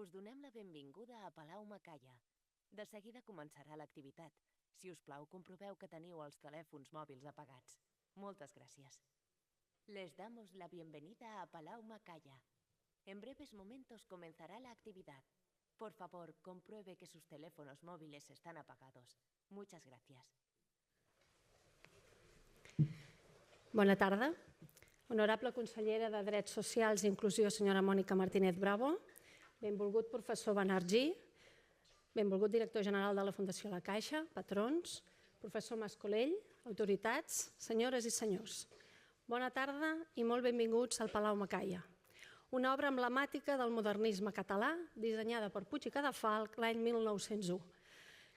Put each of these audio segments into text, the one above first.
Us donem la benvinguda a Palau Macaya. De seguida començarà l'activitat. Si us plau, comproveu que teniu els telèfons mòbils apagats. Moltes gràcies. Les damos la bienvenida a Palau Macaya. En breves momentos comenzará la actividad. Por favor, compruebe que sus teléfonos móviles están apagados. Muchas gracias. Bona tarda. Honorable consellera de Drets Socials i Inclusió, senyora Mònica Martínez Bravo. Benvolgut professor Banerjee. Benvolgut director general de la Fundació La Caixa, patrons, professor Mascolell, autoritats, senyores i senyors. Bona tarda i molt benvinguts al Palau Macaya, una obra emblemàtica del modernisme català dissenyada per Puig i Cadafalch l'any 1901,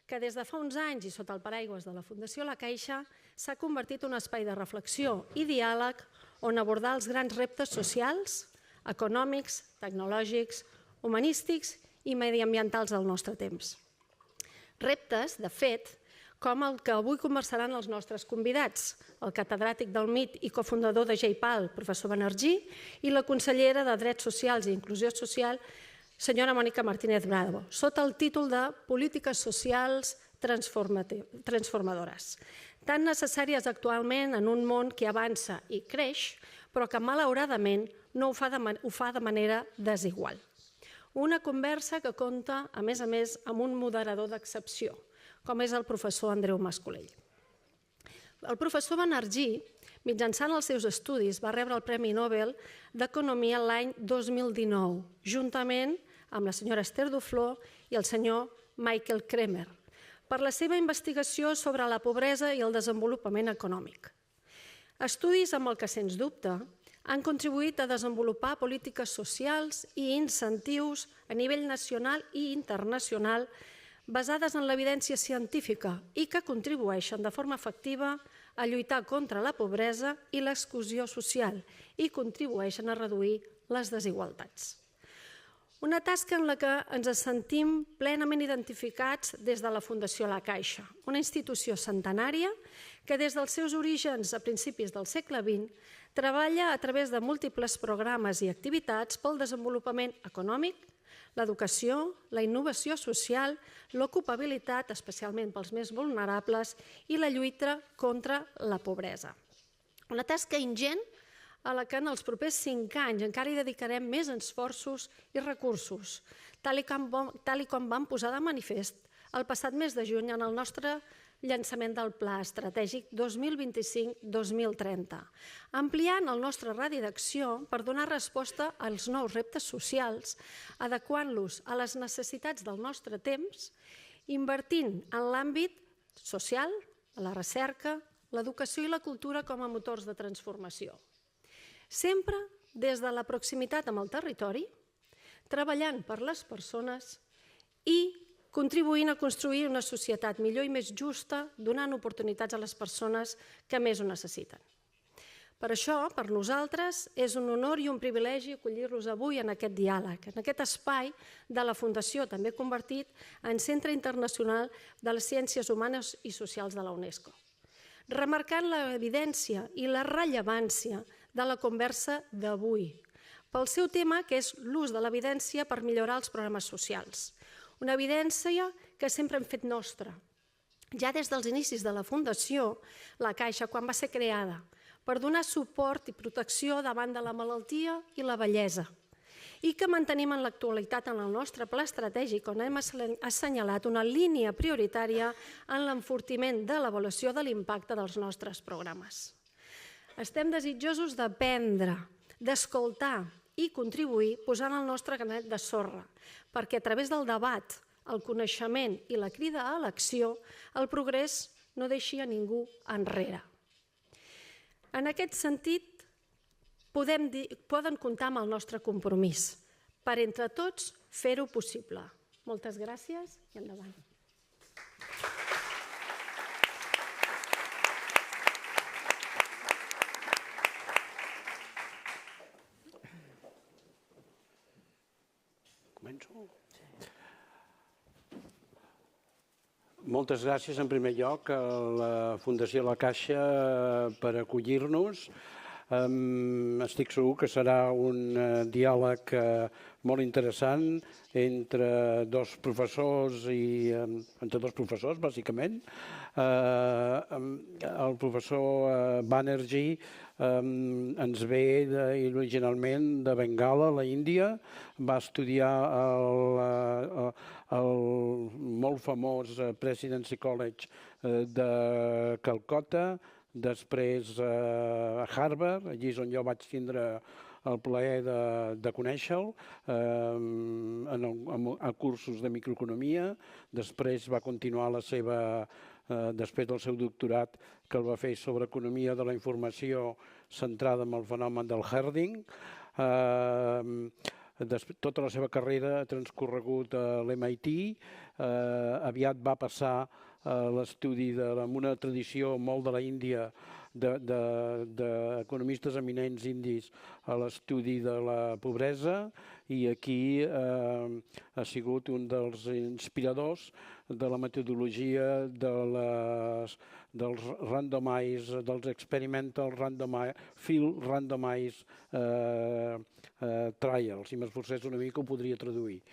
que des de fa uns anys i sota el paraigües de la Fundació La Caixa s'ha convertit en un espai de reflexió i diàleg on abordar els grans reptes socials, econòmics, tecnològics, humanístics i mediambientals del nostre temps. Reptes, de fet, com el que avui conversaran els nostres convidats, el catedràtic del MIT i cofundador de JPAL, professor Banerjee, i la consellera de Drets Socials i Inclusió Social, senyora Mònica Martínez Bravo, sota el títol de Polítiques socials transformadores, tan necessàries actualment en un món que avança i creix, però que malauradament no ho fa de manera desigual. Una conversa que compta, a més, amb un moderador d'excepció, com és el professor Andreu Mascolell. El professor Banerjee, mitjançant els seus estudis, va rebre el Premi Nobel d'Economia l'any 2019, juntament amb la senyora Esther Duflo i el senyor Michael Kremer, per la seva investigació sobre la pobresa i el desenvolupament econòmic. Estudis amb el que, sens dubte, han contribuït a desenvolupar polítiques socials i incentius a nivell nacional i internacional basades en l'evidència científica i que contribueixen de forma efectiva a lluitar contra la pobresa i l'exclusió social i contribueixen a reduir les desigualtats. Una tasca en la que ens sentim plenament identificats des de la Fundació La Caixa, una institució centenària que des dels seus orígens a principis del segle XX treballa a través de múltiples programes i activitats pel desenvolupament econòmic, l'educació, la innovació social, l'ocupabilitat, especialment pels més vulnerables, i la lluita contra la pobresa. Una tasca ingent a la que en els propers 5 anys encara hi dedicarem més esforços i recursos, tal com vam posar de manifest el passat mes de juny en el nostre llançament del Pla Estratègic 2025-2030, ampliant el nostre radi d'acció per donar resposta als nous reptes socials, adequant-los a les necessitats del nostre temps, invertint en l'àmbit social, la recerca, l'educació i la cultura com a motors de transformació. Sempre des de la proximitat amb el territori, treballant per les persones i contribuint a construir una societat millor i més justa, donant oportunitats a les persones que més ho necessiten. Per això, per nosaltres, és un honor i un privilegi acollir-los avui en aquest diàleg, en aquest espai de la Fundació, també convertit en Centre Internacional de les Ciències Humanes i Socials de la UNESCO, remarcant l'evidència i la rellevància de la conversa d'avui, pel seu tema, que és l'ús de l'evidència per millorar els programes socials. Una evidència que sempre hem fet nostra, ja des dels inicis de la Fundació La Caixa, quan va ser creada, per donar suport i protecció davant de la malaltia i la vellesa, i que mantenim en l'actualitat en el nostre pla estratègic, on hem assenyalat una línia prioritària en l'enfortiment de l'avaluació de l'impacte dels nostres programes. Estem desitjosos d'aprendre, d'escoltar i contribuir posant el nostre granet de sorra, perquè a través del debat, el coneixement i la crida a l'acció, el progrés no deixi a ningú enrere. En aquest sentit, poden comptar amb el nostre compromís per entre tots fer-ho possible. Moltes gràcies i endavant. Moltes gràcies, en primer lloc, a la Fundació La Caixa per acollir-nos. Estic segur que serà un diàleg molt interessant entre dos professors, bàsicament. El professor Banerjee ens ve originalment de Bengala, la Índia. Va estudiar al molt famós Presidency College de Calcutta, després a Harvard, allí és on jo vaig tindre el plaer de conèixer-lo, a cursos de microeconomia. Després va continuar després del seu doctorat, que el va fer sobre economia de la informació centrada en el fenomen del herding. Tota la seva carrera ha transcorregut a l'MIT. Aviat va passar l'estudi amb una tradició molt de la Índia, d'economistes eminents indis, a l'estudi de la pobresa, i aquí ha sigut un dels inspiradors de la metodologia dels experimental field randomized trials. Si m'esforcés una mica ho podria traduir.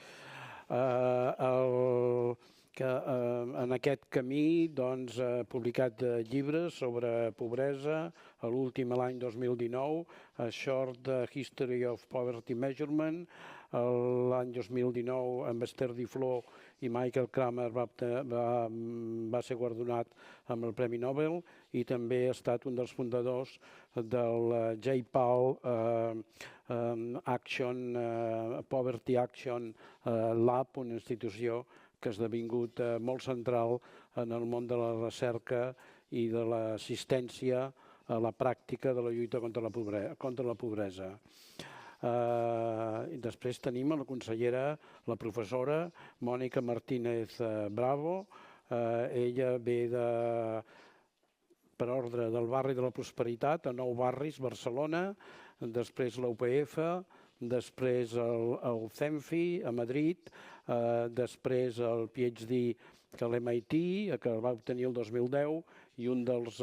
En aquest camí ha publicat llibres sobre pobresa, l'últim l'any 2019, A Short History of Poverty Measurement. L'any 2019, amb Esther Duflo i Michael Kramer va ser guardonat amb el Premi Nobel, i també ha estat un dels fundadors del JPAL Poverty Action Lab, una institució que ha esdevingut molt central en el món de la recerca i de l'assistència a la pràctica de la lluita contra la pobresa. Després tenim la consellera, la professora Mònica Martínez Bravo. Ella ve per ordre del barri de la Prosperitat, a 9 barris, Barcelona, després la UPF, després el CEMFI a Madrid, després el PhD a l'MIT, que el va obtenir el 2010, i un dels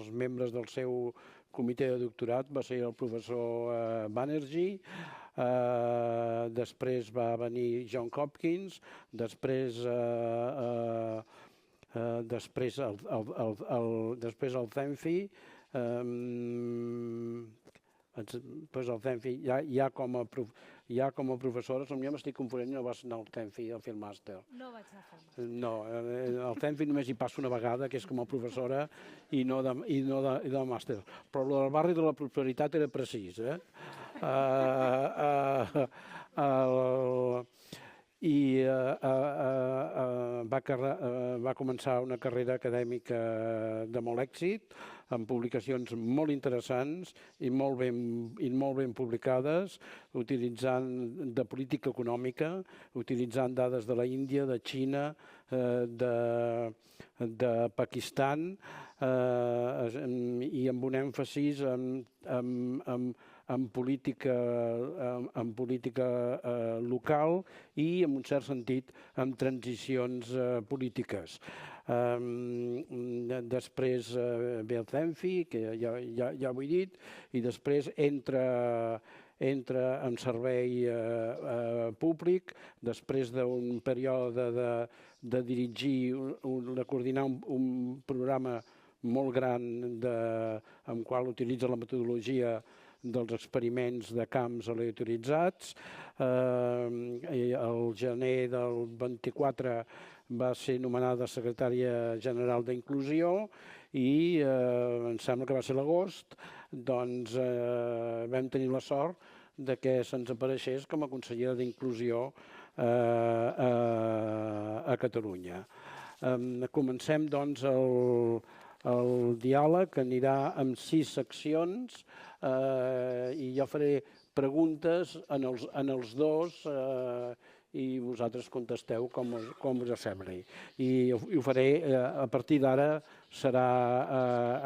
membres del seu comitè de doctorat va ser el professor Banerjee. Després va venir John Hopkins, després el CEMFI, el CEMFI ja com a professora, jo m'estic confonent, no vas anar al CEMFI a fer el màster. No vaig anar a fer el màster. No, al CEMFI només hi passo una vegada, que és com a professora, i no de màster. Però el del barri de la Prosperitat era precís, i va començar una carrera acadèmica de molt èxit, amb publicacions molt interessants i molt ben publicades, utilitzant de política econòmica, utilitzant dades de la Índia, de Xina, de Pakistan, i amb un èmfasis en política local i, en un cert sentit, en transicions polítiques. Després ve el CEMFI, que ja ho he dit, i després entra en servei públic, després d'un període de dirigir, de coordinar un programa molt gran amb el qual utilitza la metodologia dels experiments de camps aleatoritzats. El gener del 24 va ser nomenada secretària general d'Inclusió i em sembla que va ser l'agost, doncs vam tenir la sort que se'ns apareixés com a consellera d'Inclusió a Catalunya. Comencem, doncs, el diàleg, que anirà amb 6 seccions, i jo faré preguntes en els dos i vosaltres contesteu com us sembli. I ho faré, a partir d'ara serà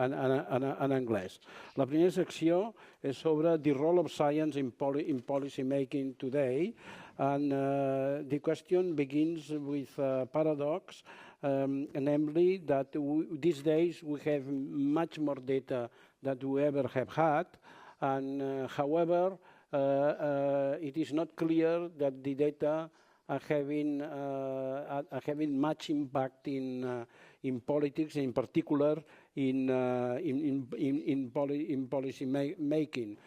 en anglès. La primera secció és sobre the role of science in policy making today, and the question begins with a paradox, namely that these days we have much more data that we ever have had. And however, it is not clear that the data are having much impact in politics, in particular in policy making.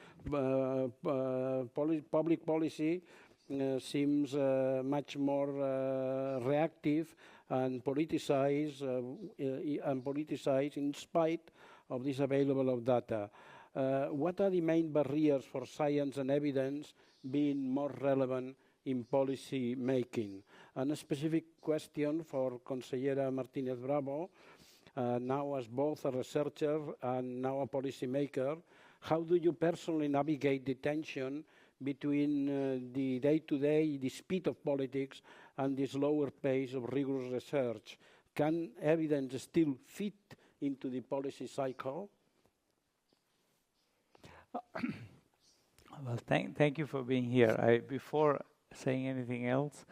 Public policy seems much more reactive and politicized in spite of this available of data. What are the main barriers for science and evidence being more relevant in policy making? And a specific question for Consellera Martínez Bravo, now as both a researcher and now a policy maker. How do you personally navigate the tension between the day-to-day, the speed of politics, and the slower pace of rigorous research? Can evidence still fit into the policy cycle? Well, thank you for being here. Before saying anything else,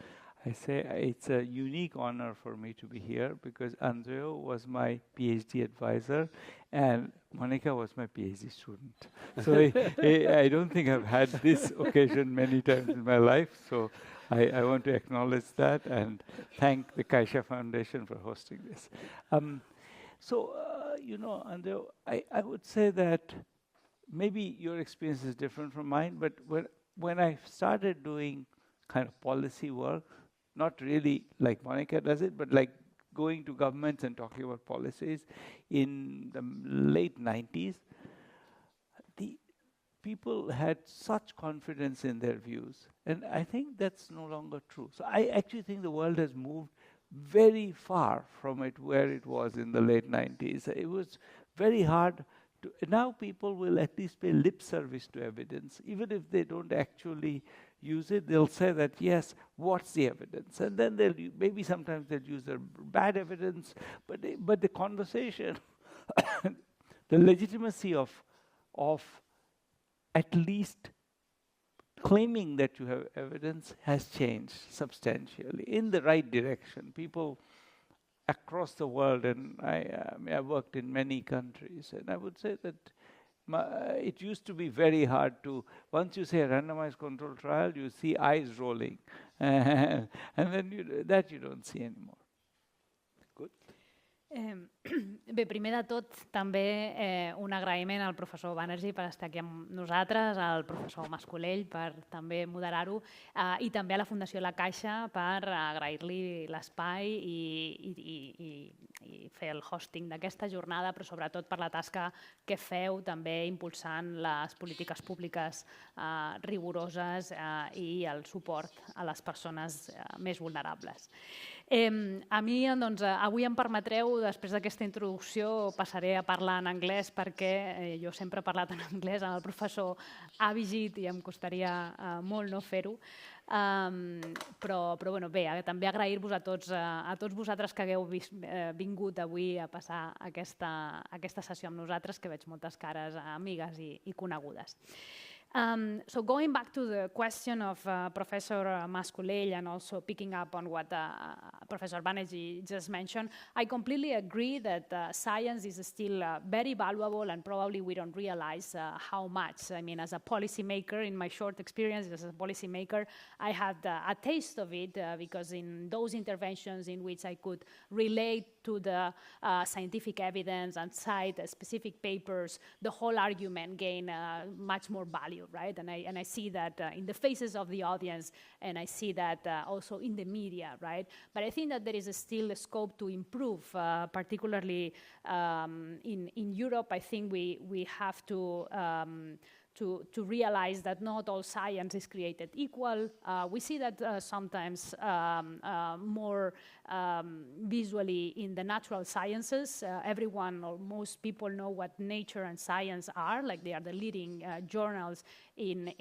I say it's a unique honor for me to be here because Andreu was my PhD advisor and Monica was my PhD student. So I don't think I've had this occasion many times in my life. So I want to acknowledge that and thank the Caixa Foundation for hosting this. Andreu, I would say that maybe your experience is different from mine, but when I started doing kind of policy work, not really like Monica does it, but like going to governments and talking about policies in the late 90s, the people had such confidence in their views. And I think that's no longer true. So I actually think the world has moved very far from where it was in the late 90s. It was very hard. Now people will at least pay lip service to evidence. Even if they don't actually use it, they'll say that, yes, what's the evidence? And then maybe sometimes they'll use their bad evidence, but the conversation, the legitimacy of at least claiming that you have evidence has changed substantially in the right direction. People across the world, and I worked in many countries, and I would say that it used to be very hard to, once you say a randomized control trial, you see eyes rolling, and then you don't see anymore. Good. Bé, primer de tot, també un agraïment al professor Banerjee per estar aquí amb nosaltres, al professor Mascolell per també moderar-ho i també a la Fundació La Caixa per agrair-li l'espai i fer el hosting d'aquesta jornada, però sobretot per la tasca que feu també impulsant les polítiques públiques rigoroses i el suport a les persones més vulnerables. A mi, doncs, avui em permetreu, després d'aquesta introducció, passaré a parlar en anglès perquè jo sempre he parlat en anglès, el professor ha vigit i em costaria molt no fer-ho. Però bé, també agrair-vos a tots vosaltres que hagueu vingut avui a passar aquesta sessió amb nosaltres, que veig moltes cares amigues i conegudes. So going back to the question of Professor Mascolell and also picking up on what Professor Banerjee just mentioned, I completely agree that science is still very valuable and probably we don't realize how much. I mean, as a policymaker, in my short experience as a policymaker, I had a taste of it because in those interventions in which I could relate to the scientific evidence and cite specific papers, the whole argument gained much more value, right? And I see that in the faces of the audience, and I see that also in the media, right? But I think that there is still a scope to improve, particularly in Europe. I think we have to realize that not all science is created equal. We see that sometimes more visually in the natural sciences. Everyone or most people know what Nature and Science are, like they are the leading journals in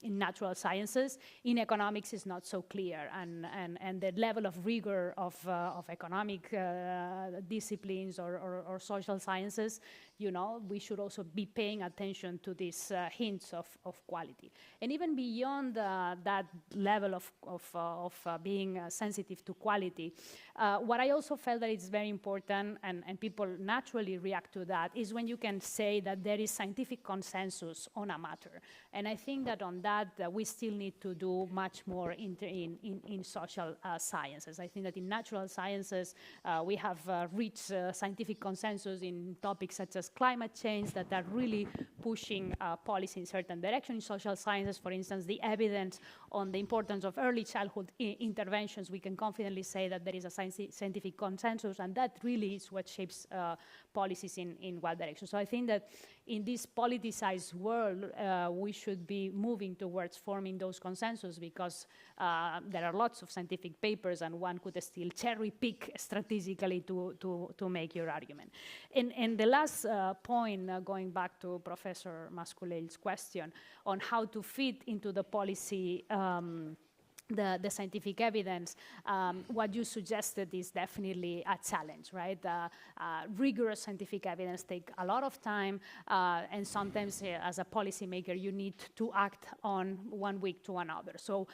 natural sciences. In economics, it's not so clear, and the level of rigor of economic disciplines or social sciences, you know, we should also be paying attention to this these hints of quality. And even beyond that level of being sensitive to quality, what I also felt that it's very important, and people naturally react to that, is when you can say that there is scientific consensus on a matter. And I think that on that, we still need to do much more in social sciences. I think that in natural sciences, we have reached scientific consensus in topics such as climate change that are really pushing policy in certain direction. In social sciences, for instance, the evidence on the importance of early childhood interventions, we can confidently say that there is a scientific consensus, and that really is what shapes policies in what direction. So I think that in this politicized world, we should be moving towards forming those consensus, because there are lots of scientific papers, and one could still cherry pick strategically to make your argument. And the last point, going back to Professor Masculell's question on how to fit into the policy the scientific evidence, what you suggested is definitely a challenge, right? Rigorous scientific evidence take a lot of time, and sometimes as a policymaker, you need to act on 1 week to another. So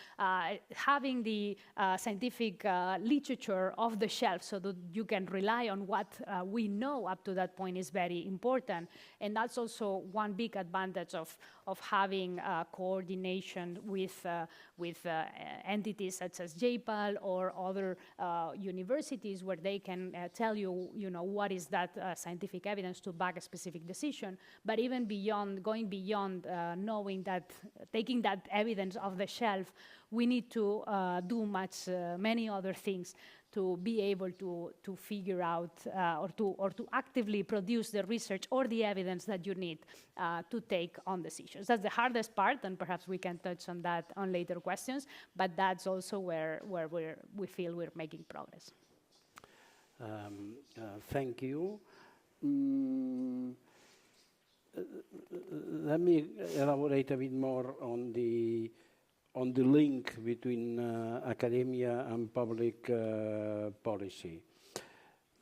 having the scientific literature off the shelf so that you can rely on what we know up to that point is very important. And that's also one big advantage of having coordination with entities such as JPAL or other universities, where they can tell you, what is that scientific evidence to back a specific decision. But even beyond, going beyond knowing that, taking that evidence off the shelf, we need to do many other things to be able to figure out or to actively produce the research or the evidence that you need to take on decisions. That's the hardest part, and perhaps we can touch on that on later questions, but that's also where we feel we're making progress. Thank you. Let me elaborate a bit more on the link between academia and public policy.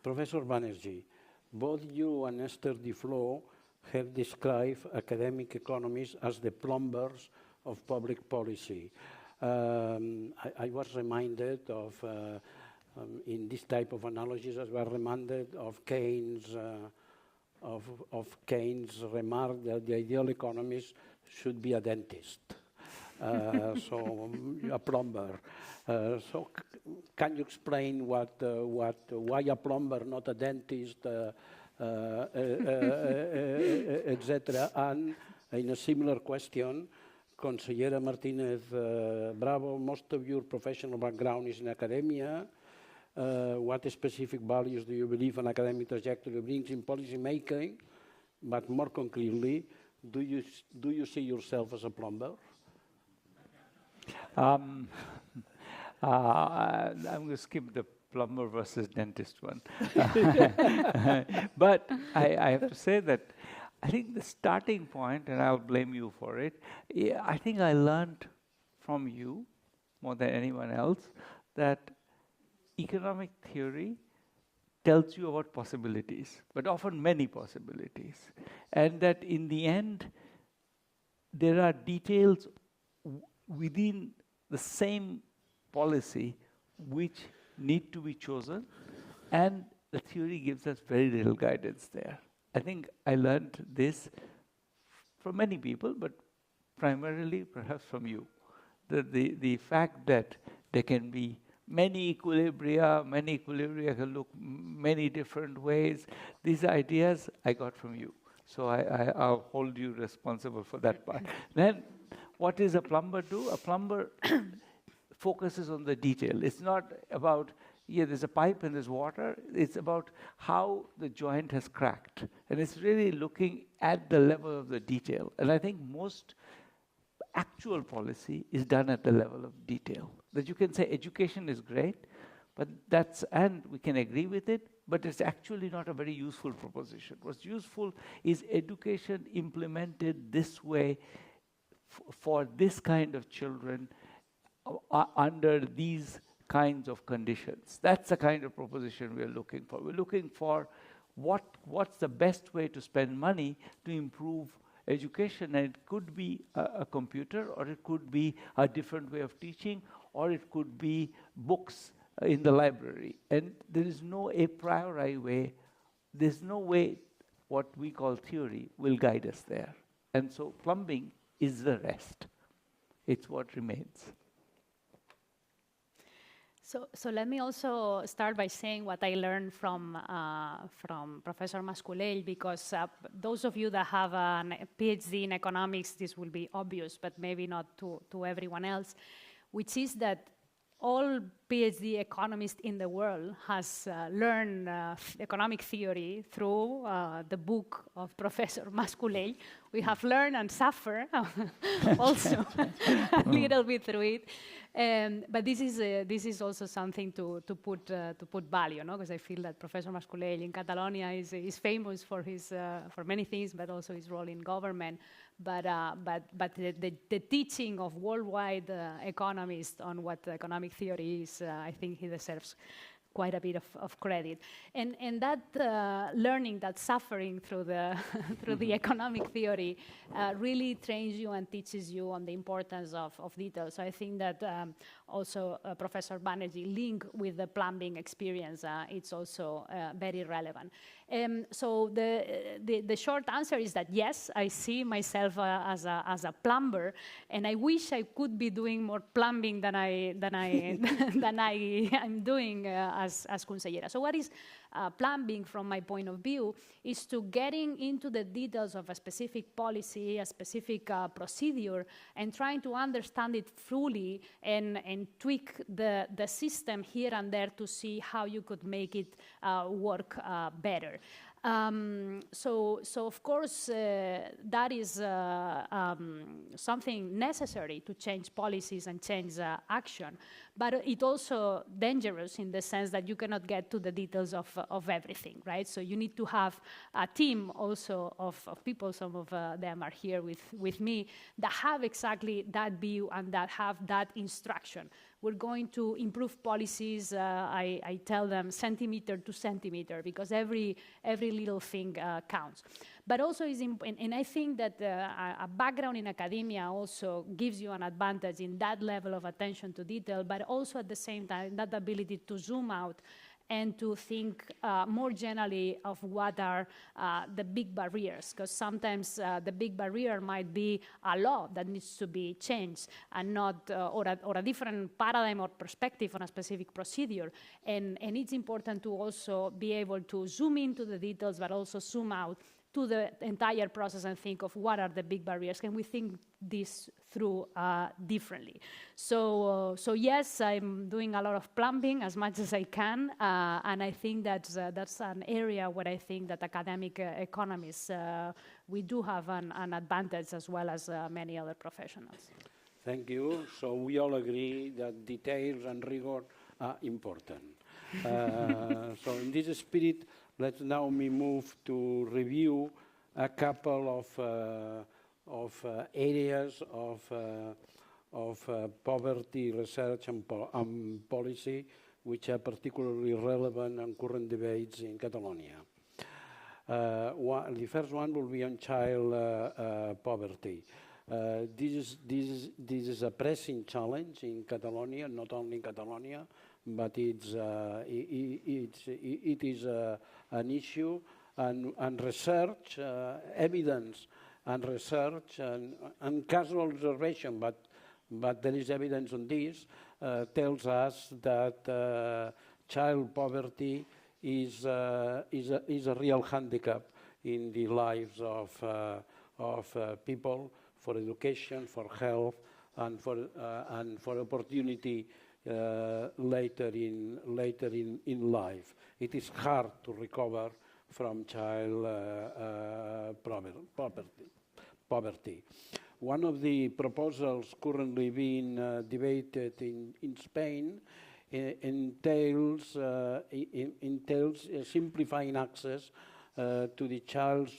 Professor Banerjee, both you and Esther Duflo have described academic economists as the plumbers of public policy. I was reminded of, in this type of analysis, I was reminded of Keynes' remark that the ideal economist should be a dentist. So a plumber. So can you explain why a plumber, not a dentist, etc. And in a similar question, Consellera Martinez Bravo, most of your professional background is in academia. What specific values do you believe an academic trajectory brings in policy making? But more concretely, do you see yourself as a plumber? I'm going to skip the plumber versus dentist one. But I have to say that I think the starting point, and I'll blame you for it, I think I learned from you, more than anyone else, that economic theory tells you about possibilities, but often many possibilities. And that in the end, there are details within the same policy which need to be chosen, and the theory gives us very little guidance there. I think I learned this from many people, but primarily perhaps from you. The fact that there can be many equilibria can look many different ways. These ideas I got from you. So I'll hold you responsible for that part. Then, what does a plumber do? A plumber focuses on the detail. It's not about, there's a pipe and there's water. It's about how the joint has cracked. And it's really looking at the level of the detail. And I think most actual policy is done at the level of detail. That you can say education is great, but and we can agree with it, but it's actually not a very useful proposition. What's useful is education implemented this way for this kind of children under these kinds of conditions. That's the kind of proposition we're looking for. We're looking for what's the best way to spend money to improve education, and it could be a computer, or it could be a different way of teaching, or it could be books in the library. And there is no a priori way, there's no way what we call theory will guide us there. And so plumbing is the rest. It's what remains. So let me also start by saying what I learned from Professor Mascolell, because those of you that have a PhD in economics, this will be obvious, but maybe not to everyone else, which is that all PhD economists in the world has learned economic theory through the book of Professor Mascolell. We have learned and suffered also a little bit through it. But this is also something to put value, no? Because I feel that Professor Mascolell in Catalonia is famous for his for many things, but also his role in government. But the teaching of worldwide economists on what economic theory is, I think he deserves quite a bit of credit. And that learning, that suffering through the through the economic theory really trains you and teaches you on the importance of details. So I think that also Professor Banerjee link with the plumbing experience, it's also very relevant. So the short answer is that yes, I see myself as a plumber, and I wish I could be doing more plumbing than I am doing as consellera. So what is plumbing from my point of view is to getting into the details of a specific policy, a specific procedure, and trying to understand it fully and tweak the system here and there to see how you could make it work better. So of course, that is something necessary to change policies and change action, but it's also dangerous in the sense that you cannot get to the details of everything, right? So you need to have a team also of people, some of them are here with me, that have exactly that view and that have that instruction. We're going to improve policies, I tell them, centimeter to centimeter, because every little thing counts. But also, and I think that a background in academia also gives you an advantage in that level of attention to detail, but also at the same time, that ability to zoom out and to think more generally of what are the big barriers, because sometimes the big barrier might be a law that needs to be changed, and not or a different paradigm or perspective on a specific procedure. And it's important to also be able to zoom into the details, but also zoom out to the entire process and think of what are the big barriers. Can we think this through differently? So yes, I'm doing a lot of plumbing as much as I can, and I think that's an area where I think that academic economists, we do have an advantage as well as many other professionals. Thank you. So we all agree that details and rigor are important. So in this spirit, let's now move to review a couple of areas of poverty research and policy, which are particularly relevant and current debates in Catalonia. The first one will be on child poverty. This is a pressing challenge in Catalonia, not only in Catalonia, but it is an issue, and research, evidence and research, and casual observation, but there is evidence on this, tells us that child poverty is a real handicap in the lives of people, for education, for health, and for opportunity later in life. It is hard to recover from child poverty. One of the proposals currently being debated in Spain entails simplifying access to the child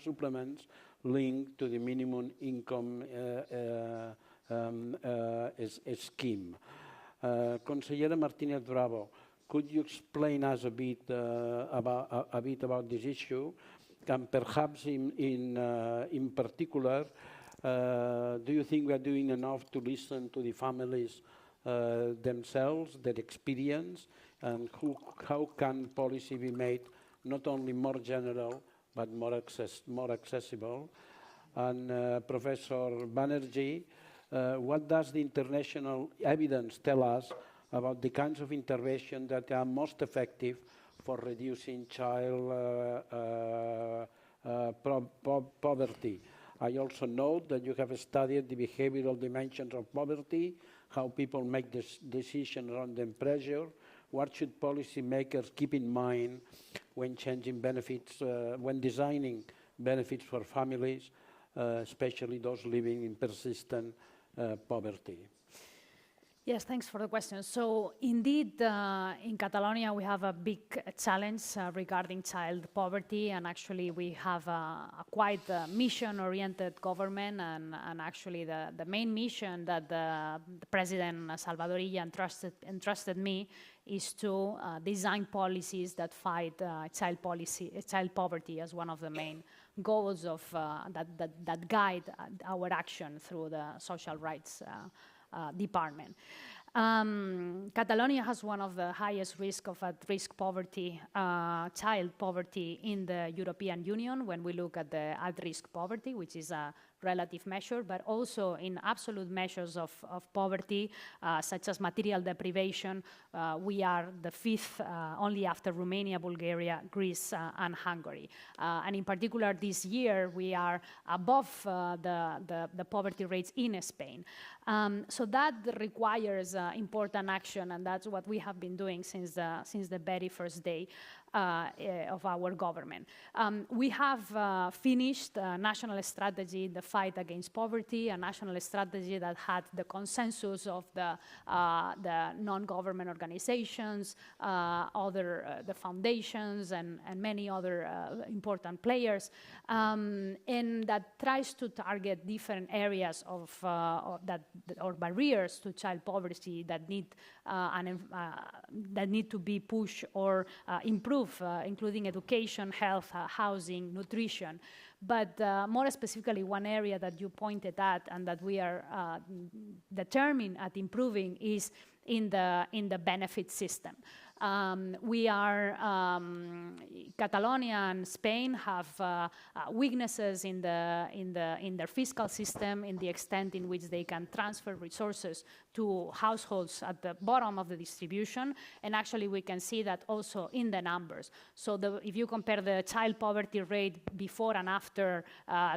supplements linked to the minimum income scheme. Consellera Martínez Bravo, could you explain us a bit about this issue, and perhaps in particular, do you think we are doing enough to listen to the families themselves, their experience, and how can policy be made not only more general, but more accessible? And Professor Banerjee, what does the international evidence tell us about the kinds of intervention that are most effective for reducing child poverty? I also note that you have studied the behavioral dimensions of poverty, how people make decisions under pressure. What should policymakers keep in mind when changing benefits, when designing benefits for families, especially those living in persistent poverty? Yes, thanks for the question. So indeed, in Catalonia, we have a big challenge regarding child poverty, and actually we have a quite mission-oriented government, and actually the main mission that the President Salvadorilla entrusted me is to design policies that fight child poverty as one of the main goals of that guide our action through the social rights department. Catalonia has one of the highest risk of at-risk poverty, child poverty in the European Union when we look at the at-risk poverty, which is a relative measure, but also in absolute measures of poverty, such as material deprivation. We are the fifth, only after Romania, Bulgaria, Greece, and Hungary. And in particular, this year, we are above the poverty rates in Spain. So that requires important action, and that's what we have been doing since the very first day of our government. We have finished a national strategy in the fight against poverty, a national strategy that had the consensus of the non-government organizations, the foundations, and many other important players, and that tries to target different areas or barriers to child poverty that need to be pushed or improved, including education, health, housing, nutrition. But more specifically, one area that you pointed at and that we are determined at improving is in the benefit system. Catalonia and Spain have weaknesses in their fiscal system, in the extent in which they can transfer resources to households at the bottom of the distribution, and actually we can see that also in the numbers. So if you compare the child poverty rate before and after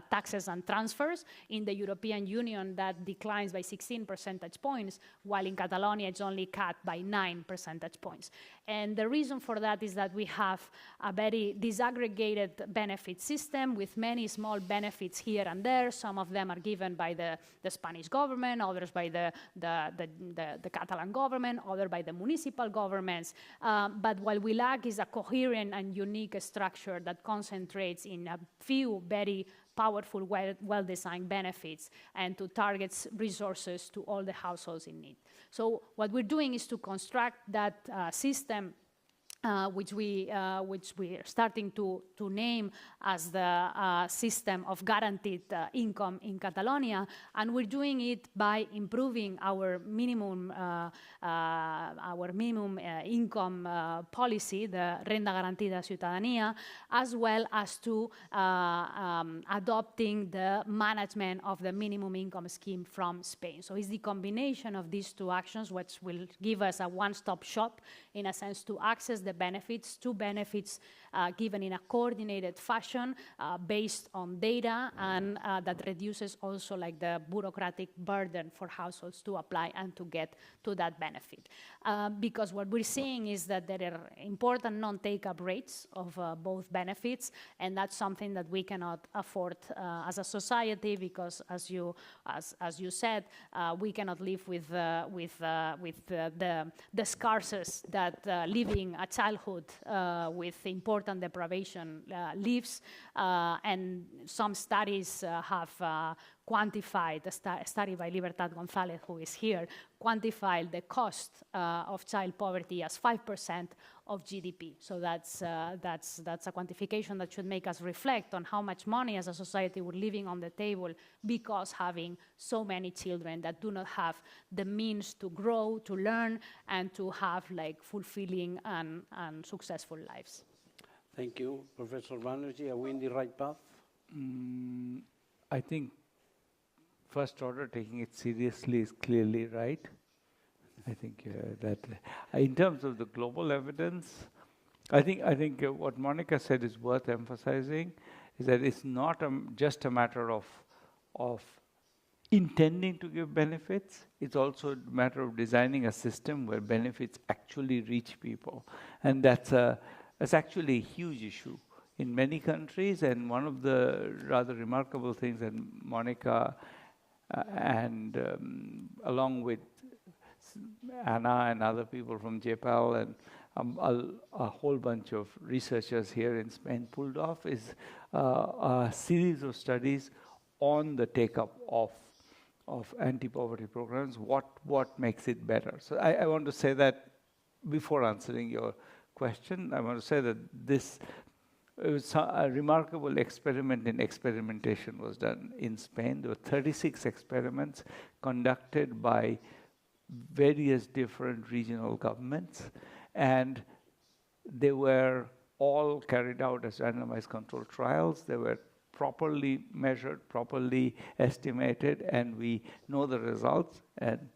taxes and transfers, in the European Union that declines by 16 percentage points, while in Catalonia it's only cut by 9 percentage points. And the reason for that is that we have a very disaggregated benefit system with many small benefits here and there. Some of them are given by the Spanish government, others by the Catalan government, others by the municipal governments. But what we lack is a coherent and unique structure that concentrates in a few very powerful, well-designed benefits and to target resources to all the households in need. So what we're doing is to construct that system which we are starting to name as the system of guaranteed income in Catalonia, and we're doing it by improving our minimum income policy, the Renda Garantida Ciutadania, as well as to adopting the management of the minimum income scheme from Spain. So it's the combination of these two actions which will give us a one-stop shop, in a sense, to access the benefits, given in a coordinated fashion based on data, and that reduces also like the bureaucratic burden for households to apply and to get to that benefit. Because what we're seeing is that there are important non-take-up rates of both benefits, and that's something that we cannot afford as a society, because as you said, we cannot live with the scarces that living a childhood with important deprivation leaves, and some studies have quantified, a study by Libertad González, who is here, quantified the cost of child poverty as 5% of GDP. So that's a quantification that should make us reflect on how much money as a society we're leaving on the table because having so many children that do not have the means to grow, to learn, and to have like fulfilling and successful lives. Thank you. Professor Banerjee, are we in the right path? I think first order taking it seriously is clearly right. I think that in terms of the global evidence, I think what Monica said is worth emphasizing, is that it's not just a matter of intending to give benefits, it's also a matter of designing a system where benefits actually reach people. And that's actually a huge issue in many countries, and one of the rather remarkable things that Monica and along with Anna and other people from JPAL and a whole bunch of researchers here in Spain pulled off is a series of studies on the take-up of anti-poverty programs, what makes it better. So I want to say that before answering your question, I want to say that it was a remarkable experiment in experimentation was done in Spain. There were 36 experiments conducted by various different regional governments, and they were all carried out as randomized controlled trials. They were properly measured, properly estimated, and we know the results. And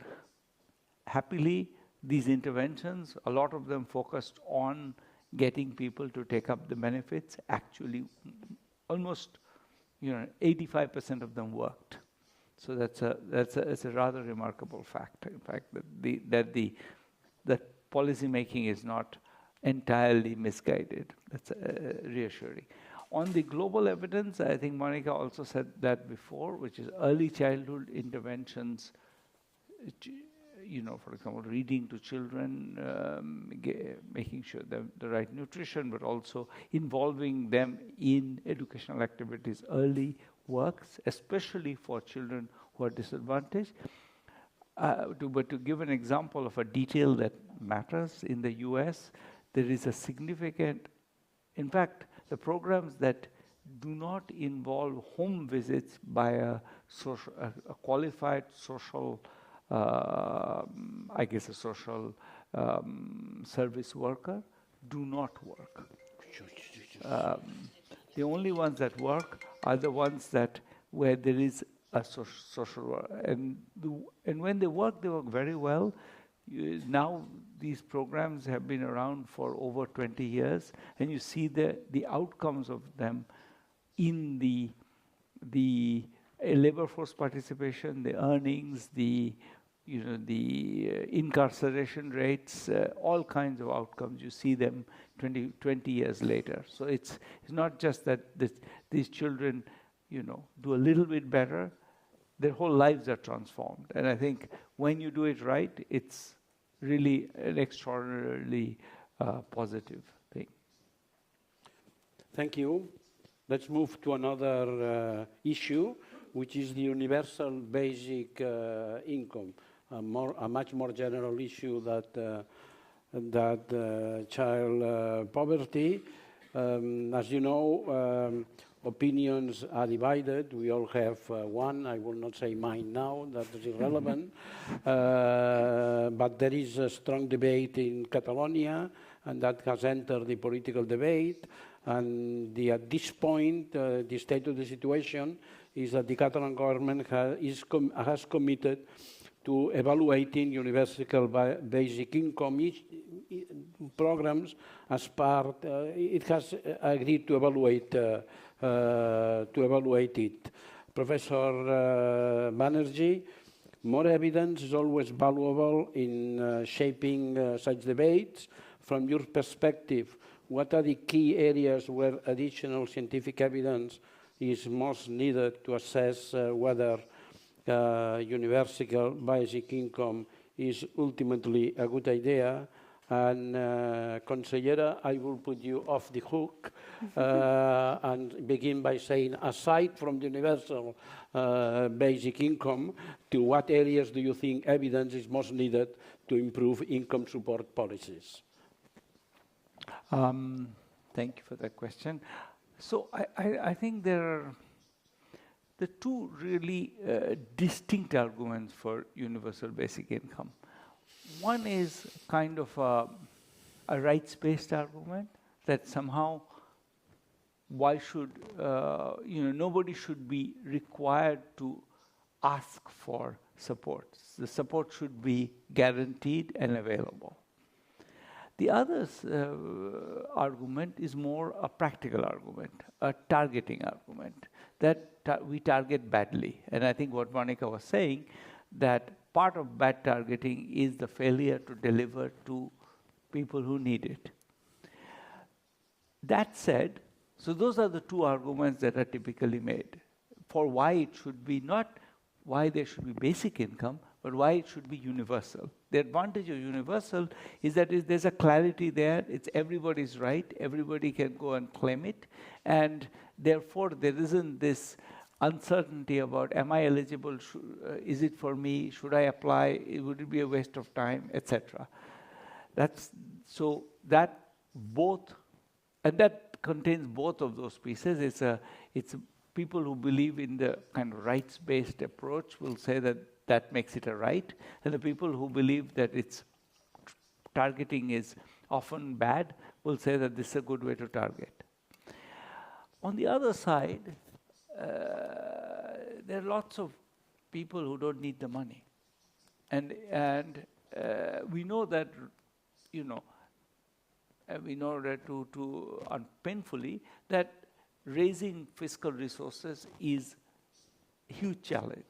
happily, these interventions, a lot of them focused on getting people to take up the benefits. Actually, almost 85% of them worked. So that's a rather remarkable fact. In fact, that policy making is not entirely misguided. That's reassuring. On the global evidence, I think Monica also said that before, which is early childhood interventions. For example, reading to children, making sure the right nutrition, but also involving them in educational activities early works, especially for children who are disadvantaged. But to give an example of a detail that matters, in the US, there is a significant, in fact, the programs that do not involve home visits by a qualified social a social service worker do not work. The only ones that work are the ones where there is a social work, and when they work very well. Now these programs have been around for over 20 years, and you see the outcomes of them in the labor force participation, the earnings, the incarceration rates, all kinds of outcomes. You see them 20 years later. So it's not just that these children, do a little bit better. Their whole lives are transformed. And I think when you do it right, it's really an extraordinarily positive thing. Thank you. Let's move to another issue, which is the universal basic income. A much more general issue that child poverty. As you know, opinions are divided. We all have one. I will not say mine now. That is irrelevant. But there is a strong debate in Catalonia, and that has entered the political debate. And at this point, the state of the situation is that the Catalan government has committed to evaluating universal basic income programs as part. It has agreed to evaluate it. Professor Banerjee, more evidence is always valuable in shaping such debates. From your perspective, what are the key areas where additional scientific evidence is most needed to assess whether universal basic income is ultimately a good idea? And consellera, I will put you off the hook and begin by saying, aside from the universal basic income, to what areas do you think evidence is most needed to improve income support policies? Thank you for that question. So I think there are the two really distinct arguments for universal basic income. One is kind of a rights-based argument that somehow why should, nobody should be required to ask for support. The support should be guaranteed and available. The other argument is more a practical argument, a targeting argument, that we target badly. And I think what Monica was saying, that part of bad targeting is the failure to deliver to people who need it. That said, so those are the two arguments that are typically made for why it should be not why there should be basic income, but why it should be universal. The advantage of universal is that there's a clarity there, it's everybody's right, everybody can go and claim it, and therefore there isn't this uncertainty about, am I eligible, is it for me, should I apply, would it be a waste of time, etc. So that both, and that contains both of those pieces. It's people who believe in the kind of rights-based approach will say that that makes it a right, and the people who believe that it's targeting is often bad will say that this is a good way to target. On the other side, there are lots of people who don't need the money, and we know that, we know that to painfully that raising fiscal resources is a huge challenge.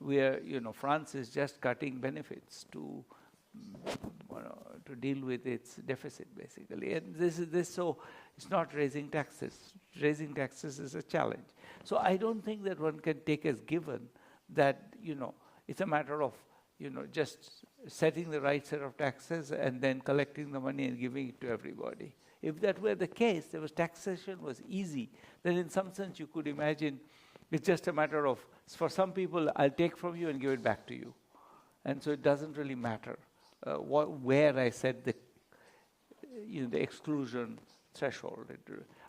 Where France is just cutting benefits to deal with its deficit basically, and so it's not raising taxes. Raising taxes is a challenge. So I don't think that one can take as given that it's a matter of just setting the right set of taxes and then collecting the money and giving it to everybody. If that were the case, taxation was easy, then in some sense you could imagine it's just a matter of, for some people, I'll take from you and give it back to you. And so it doesn't really matter where I set the exclusion threshold.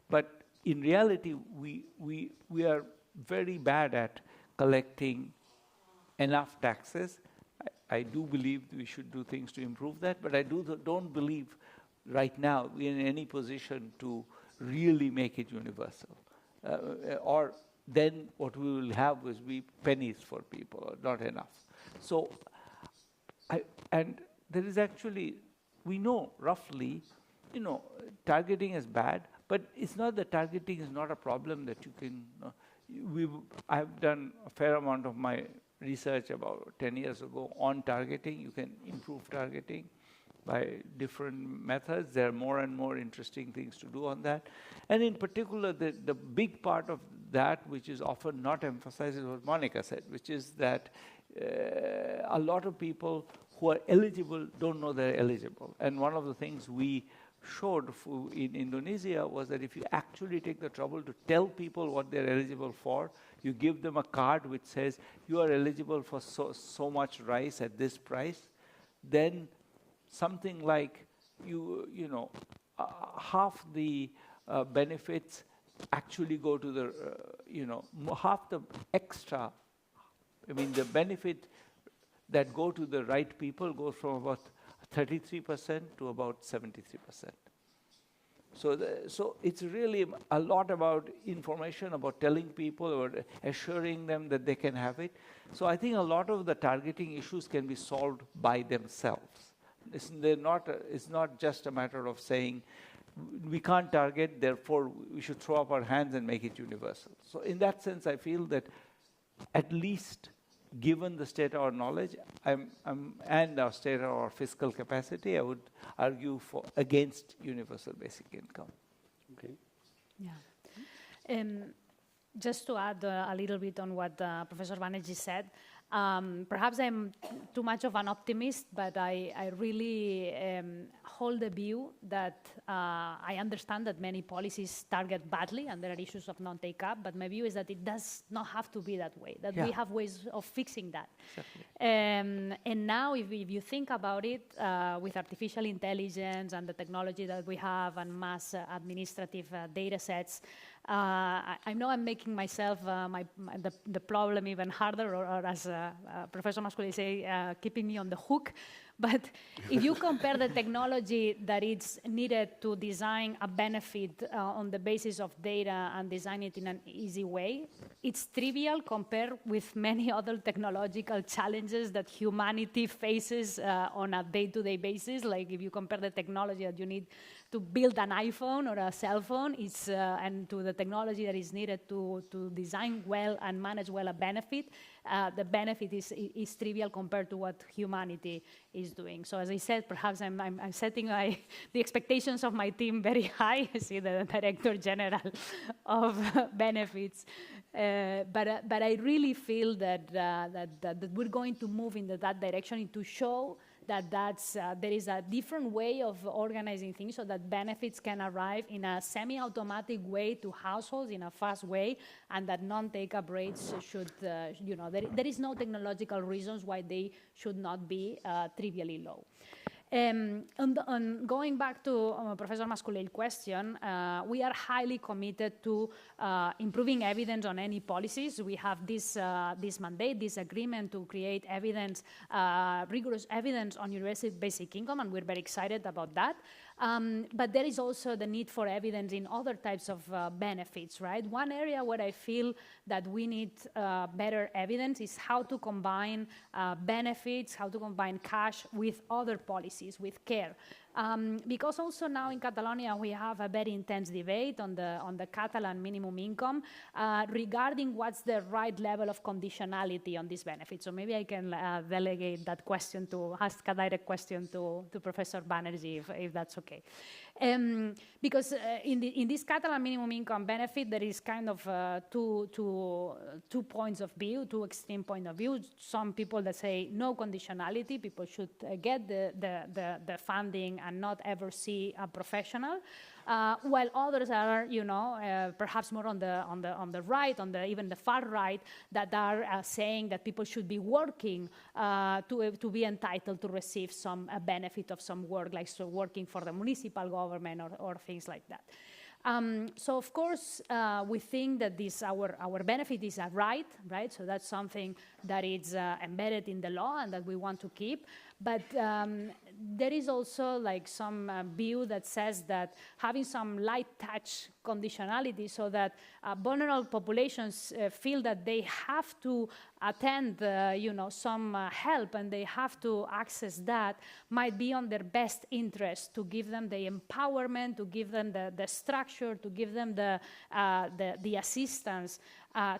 But in reality, we are very bad at collecting enough taxes. I do believe we should do things to improve that, but I don't believe right now we're in any position to really make it universal. Or then what we will have will be pennies for people, or not enough. So, and there is actually, we know roughly, targeting is bad, but it's not that targeting is not a problem that you can, I've done a fair amount of my research about 10 years ago on targeting. You can improve targeting by different methods. There are more and more interesting things to do on that. And in particular, the big part of that, which is often not emphasized, is what Monica said, which is that a lot of people who are eligible don't know they're eligible. And one of the things we showed in Indonesia was that if you actually take the trouble to tell people what they're eligible for, you give them a card which says you are eligible for so much rice at this price, then something like half the benefits actually go to the half the extra. I mean, the benefit that go to the right people goes from about 33% to about 73%. So it's really a lot about information, about telling people, or assuring them that they can have it. So I think a lot of the targeting issues can be solved by themselves. It's not just a matter of saying, we can't target, therefore we should throw up our hands and make it universal. So in that sense, I feel that at least given the state of our knowledge and our state of our fiscal capacity, I would argue against universal basic income. Okay. Yeah. Just to add a little bit on what Professor Banerjee said, Perhaps I'm too much of an optimist, but I really hold the view that I understand that many policies target badly and there are issues of non-take-up, but my view is that it does not have to be that way, that we have ways of fixing that. Exactly. And now if you think about it, with artificial intelligence and the technology that we have and mass administrative data sets, I know I'm making myself the problem even harder, or as Professor Masculí say, keeping me on the hook. But if you compare the technology that is needed to design a benefit on the basis of data and design it in an easy way, it's trivial compared with many other technological challenges that humanity faces on a day-to-day basis. Like if you compare the technology that you need to build an iPhone or a cell phone, and to the technology that is needed to design well and manage well a benefit, the benefit is trivial compared to what humanity is doing. So as I said, perhaps I'm setting the expectations of my team very high. I see the Director General of Benefits. But I really feel that we're going to move in that direction to show that there is a different way of organizing things so that benefits can arrive in a semi-automatic way to households in a fast way, and that non-take-up rates should, there is no technological reasons why they should not be trivially low. Going back to Professor Masculí's question, we are highly committed to improving evidence on any policies. We have this mandate, this agreement to create evidence, rigorous evidence on universal basic income, and we're very excited about that. But there is also the need for evidence in other types of benefits, right? One area where I feel that we need better evidence is how to combine benefits, how to combine cash with other policies, with care. Because also now in Catalonia we have a very intense debate on the Catalan minimum income regarding what's the right level of conditionality on this benefit. So maybe I can delegate that question ask a direct question to Professor Banerjee, if that's okay. Because in this Catalan minimum income benefit, there is kind of two points of view, two extreme point of view. Some people that say no conditionality, people should get the funding and not ever see a professional, while others are, perhaps more on the right, even the far right, that are saying that people should be working to be entitled to receive some benefit of some work, like so working for the municipal government or things like that. So of course, we think that our benefit is a right? So that's something that is embedded in the law and that we want to keep. But there is also like some view that says that having some light touch conditionality so that vulnerable populations feel that they have to attend some help and they have to access that might be on their best interest to give them the empowerment, to give them the structure, to give them the assistance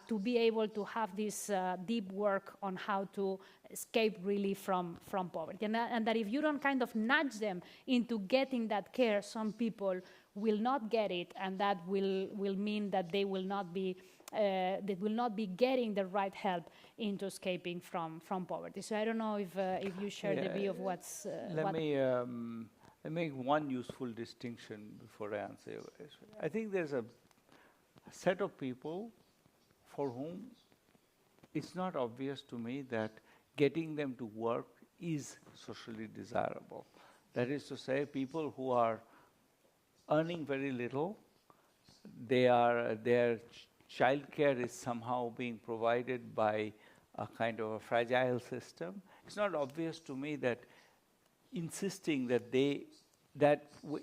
to be able to have this deep work on how to escape really from poverty. And that if you don't kind of nudge them into getting that care, some people will not get it, and that will mean that they will not be getting the right help into escaping from poverty. So I don't know if you share the view of what's... Let me make one useful distinction before I answer your question. I think there's a set of people for whom it's not obvious to me that getting them to work is socially desirable. That is to say, people who are earning very little, their childcare is somehow being provided by a kind of a fragile system. It's not obvious to me that insisting that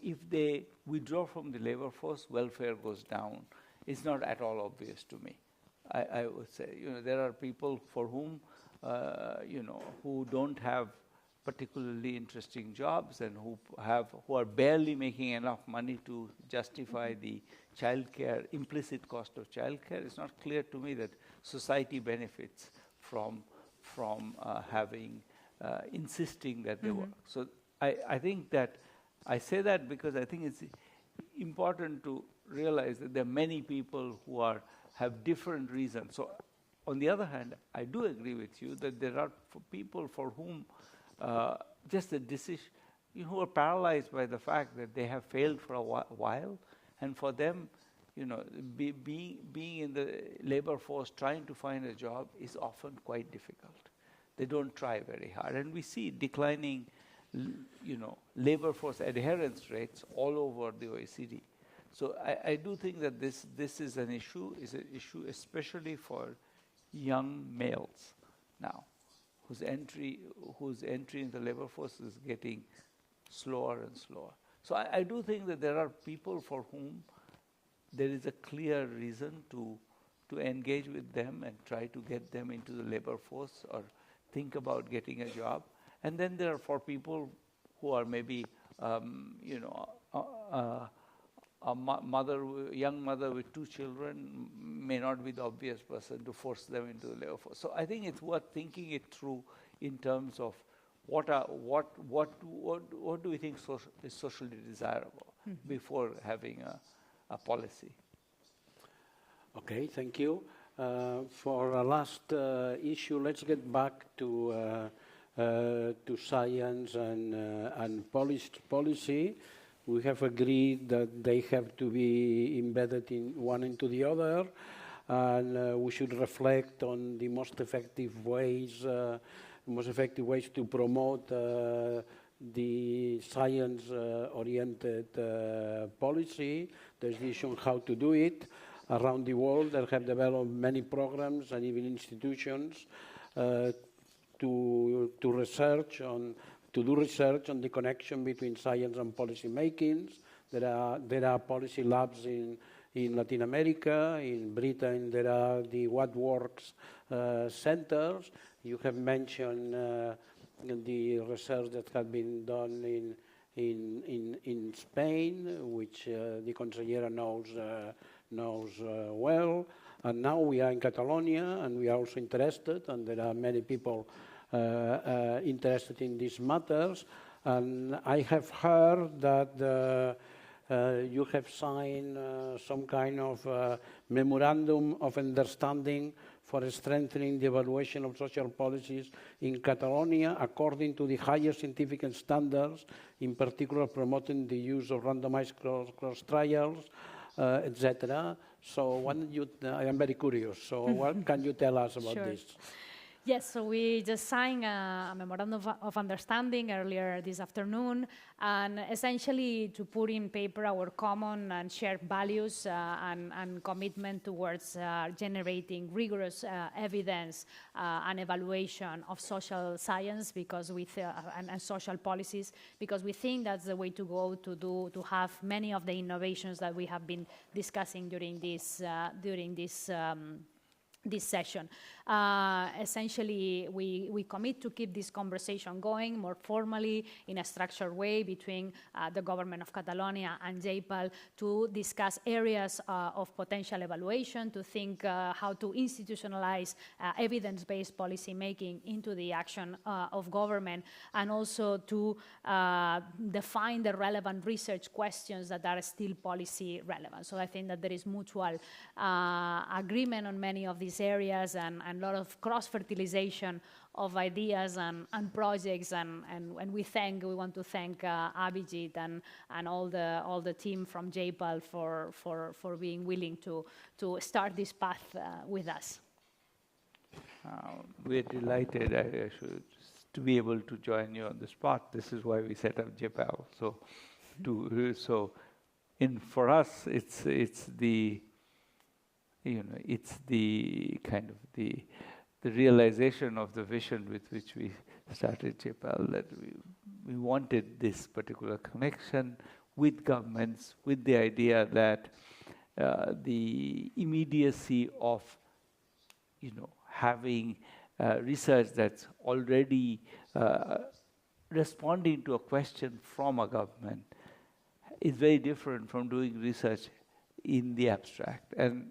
if they withdraw from the labor force, welfare goes down. It's not at all obvious to me. I would say, there are people for whom, who don't have particularly interesting jobs and who are barely making enough money to justify the childcare, implicit cost of childcare. It's not clear to me that society benefits from insisting that they work. So I think that I say that because I think it's important to realize that there are many people who have different reasons. So on the other hand, I do agree with you that there are people for whom just the decision, who are paralyzed by the fact that they have failed for a while, and for them, being in the labor force, trying to find a job is often quite difficult. They don't try very hard, and we see declining, labor force adherence rates all over the OECD. So I do think that this is an issue especially for young males now, whose entry in the labor force is getting slower and slower. So I do think that there are people for whom there is a clear reason to engage with them and try to get them into the labor force or think about getting a job. And then there are for people who are maybe, young mother with 2 children may not be the obvious person to force them into the labor force. So I think it's worth thinking it through in terms of what do we think is socially desirable before having a policy. Okay, thank you. For our last issue, let's get back to science and policy. We have agreed that they have to be embedded in one into the other, and we should reflect on the most effective ways to promote the science-oriented policy. There's the issue on how to do it. Around the world, there have developed many programs and even institutions to do research on the connection between science and policy making. There are policy labs in Latin America. In Britain, there are the What Works centers. You have mentioned the research that has been done in Spain, which the consellera knows well. And now we are in Catalonia, and we are also interested, and there are many people interested in these matters. And I have heard that you have signed some kind of memorandum of understanding for strengthening the evaluation of social policies in Catalonia according to the highest scientific standards, in particular promoting the use of randomized cross trials, etc. So I am very curious. So what can you tell us about this? Yes, so we just signed a memorandum of understanding earlier this afternoon, and essentially to put in paper our common and shared values and commitment towards generating rigorous evidence and evaluation of social science and social policies, because we think that's the way to go to have many of the innovations that we have been discussing during this session. Essentially, we commit to keep this conversation going more formally in a structured way between the government of Catalonia and JPAL to discuss areas of potential evaluation, to think how to institutionalize evidence-based policy making into the action of government, and also to define the relevant research questions that are still policy relevant. So I think that there is mutual agreement on many of these areas, and a lot of cross-fertilization of ideas and projects, and we want to thank Abhijit and all the team from JPAL for being willing to start this path with us. We're delighted to be able to join you on the spot. This is why we set up JPAL. For us, it's the kind of the realization of the vision with which we started JPAL, that we wanted this particular connection with governments, with the idea that the immediacy of having research that's already responding to a question from a government is very different from doing research in the abstract. And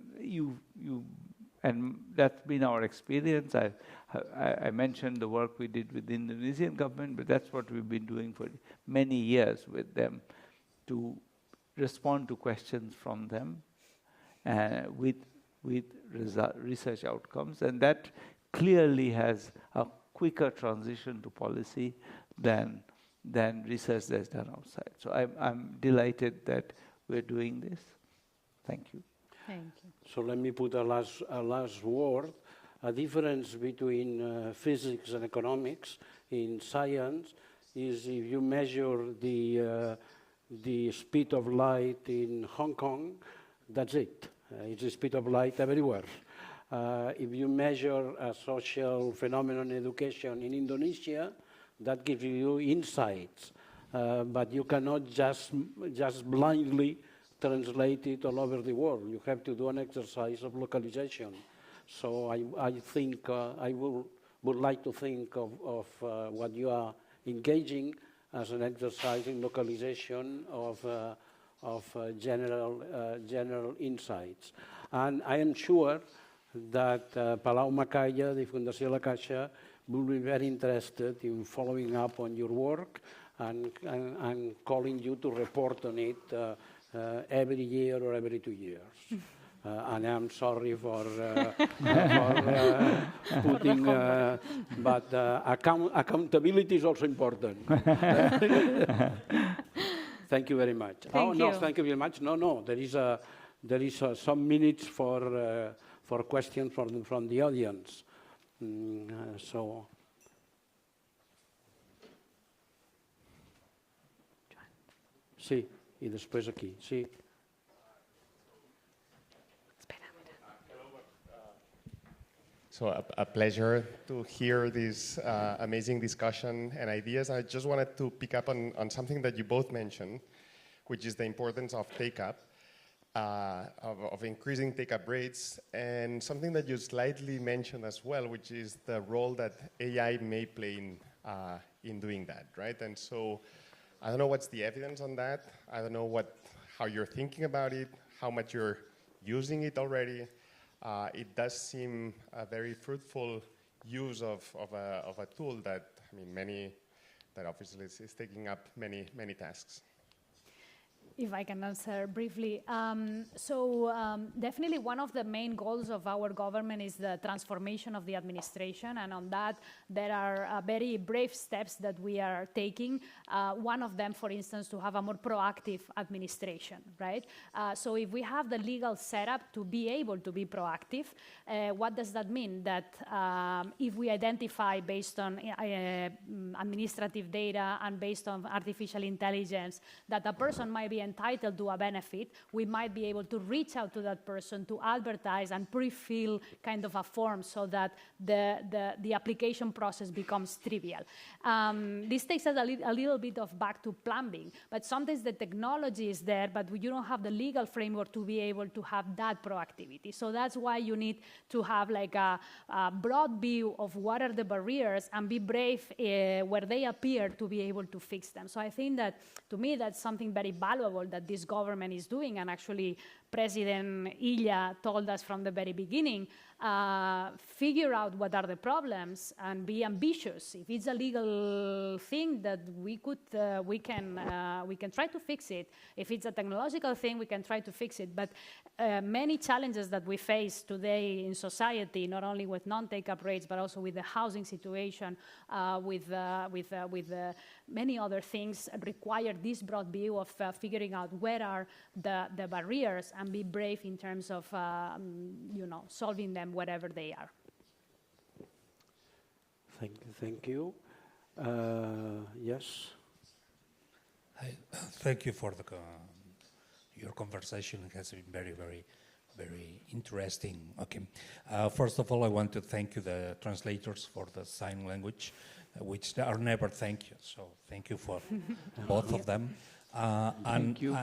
and that's been our experience. I mentioned the work we did with the Indonesian government, but that's what we've been doing for many years with them, to respond to questions from them with with research outcomes, and that clearly has a quicker transition to policy than research that's done outside. So I'm delighted that we're doing this. Thank you. Thank you. So let me put a last word. A difference between physics and economics in science is if you measure the speed of light in Hong Kong, that's it. It's the speed of light everywhere. If you measure a social phenomenon in education in Indonesia, that gives you insights, but you cannot just blindly translate it all over the world. You have to do an exercise of localization. So I think I would like to think of what you are engaging as an exercise in localization of general insights. And I am sure that Palau Macaya, the Fundació La Caixa, will be very interested in following up on your work and calling you to report on it every year or every 2 years. And I'm sorry for putting, but accountability is also important. Thank you very much. Thank you. No, thank you very much. No, there is some minutes for questions from the audience. So. Sí, y después aquí, sí. So a pleasure to hear this amazing discussion and ideas. I just wanted to pick up on something that you both mentioned, which is the importance of take-up, of increasing take-up rates, and something that you slightly mentioned as well, which is the role that AI may play in doing that, right? And so I don't know what's the evidence on that. I don't know how you're thinking about it, how much you're using it already. It does seem a very fruitful use of a tool that, that obviously is taking up many tasks. If I can answer briefly. Definitely one of the main goals of our government is the transformation of the administration, and on that there are very brave steps that we are taking. One of them, for instance, to have a more proactive administration, right? So if we have the legal setup to be able to be proactive, what does that mean? That if we identify based on administrative data and based on artificial intelligence that a person might be entitled to a benefit, we might be able to reach out to that person to advertise and pre-fill kind of a form so that the application process becomes trivial. This takes us a little bit of back to plumbing, but sometimes the technology is there, but you don't have the legal framework to be able to have that proactivity. So that's why you need to have like a broad view of what are the barriers and be brave where they appear to be able to fix them. So I think that, to me, that's something very valuable that this government is doing, and actually President Illa told us from the very beginning, figure out what are the problems and be ambitious. If it's a legal thing that we can try to fix it. If it's a technological thing, we can try to fix it. But many challenges that we face today in society, not only with non-take-up rates, but also with the housing situation, with many other things, require this broad view of figuring out where are the barriers and be brave in terms of solving them wherever they are. Thank you. Yes. Thank you for your conversation. It has been very, very, very interesting. Okay. First of all, I want to thank you, the translators, for the sign language, which are never thank you. So thank you for both of them. Thank you.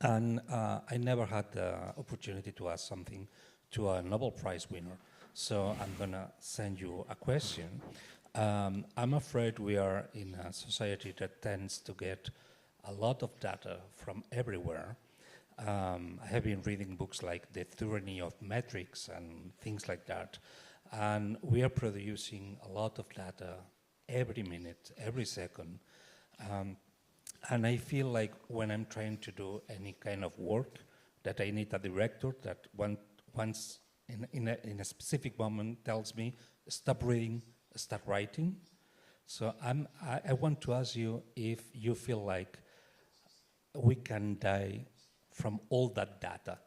And I never had the opportunity to ask something to a Nobel Prize winner. So I'm going to send you a question. I'm afraid we are in a society that tends to get a lot of data from everywhere. I have been reading books like The Tyranny of Metrics and things like that. And we are producing a lot of data every minute, every second. And I feel like when I'm trying to do any kind of work, that I need a director that once in a specific moment tells me, stop reading, start writing. So I want to ask you if you feel like we can die from all that data